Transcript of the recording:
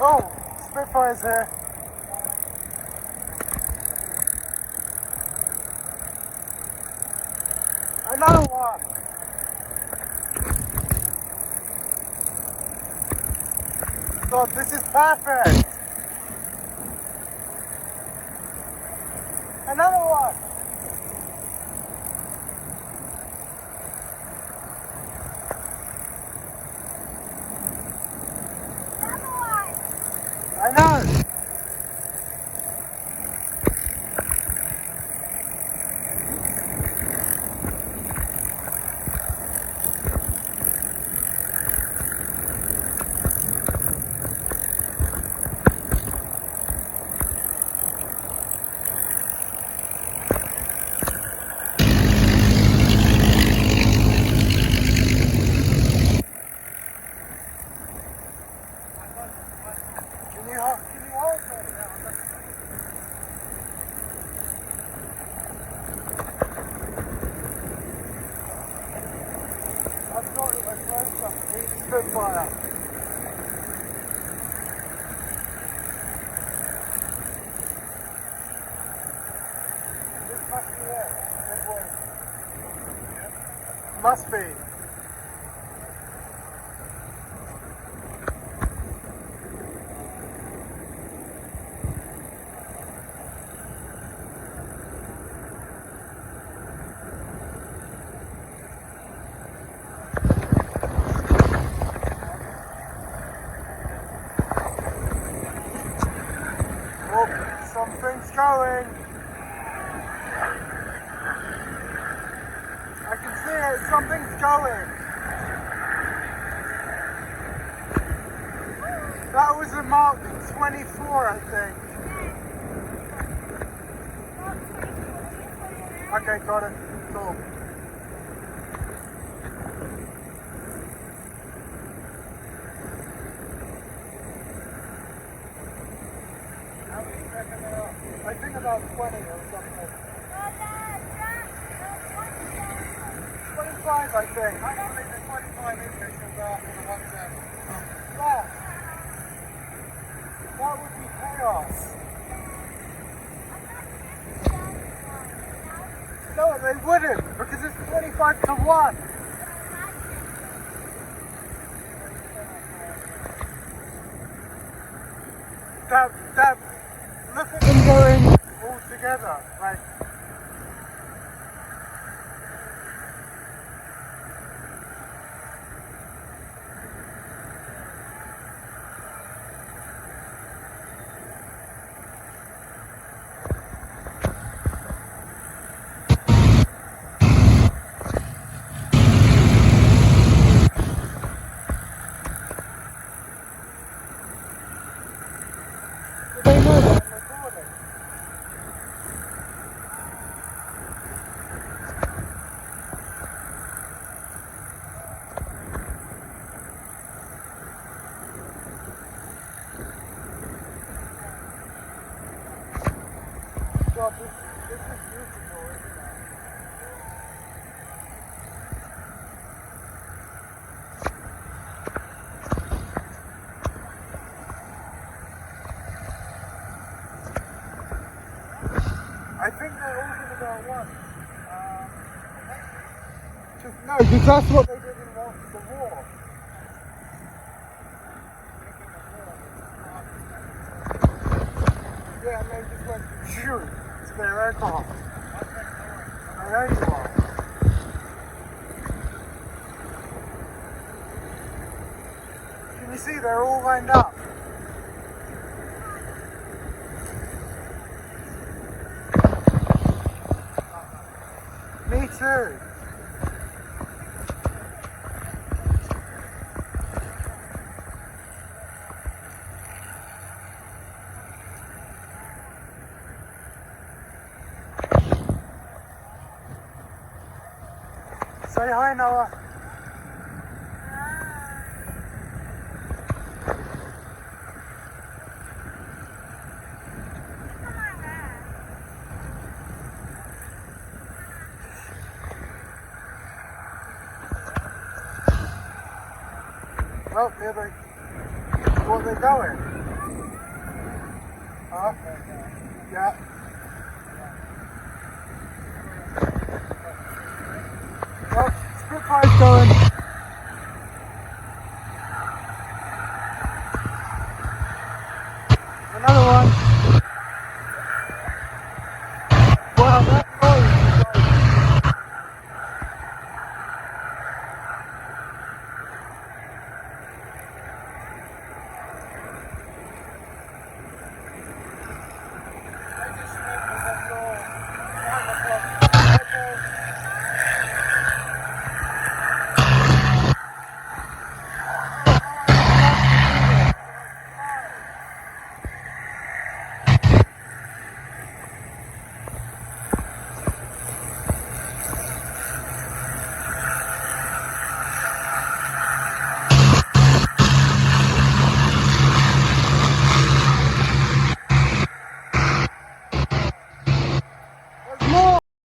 Oh, Spitfire's here. Another one. God, this is perfect. Another one. I know. Can you hold me now? I've got it, I closed up. It's Spitfire. This must be it. Must be. Oh, something's going. I can see it, something's going. That was a Mark 24, I think. Okay, got it. Cool. I think about 20 or something. 25, I think. I believe there's 25 inches from that to the 170. Yeah. That would be chaos. No, they wouldn't, because it's 25 to 1. That, look at them going all together, like. They know that I'm recording. God, this is beautiful, isn't it? I think they're all going to go at once. No, because that's what they did in the war. Yeah, and they just went shoot to their aircraft. I know you are. Can you see they're all lined up? Me too. Say hi, Noah. Well, here they, what they're going. Huh? Yeah. Well, Spitfire's going.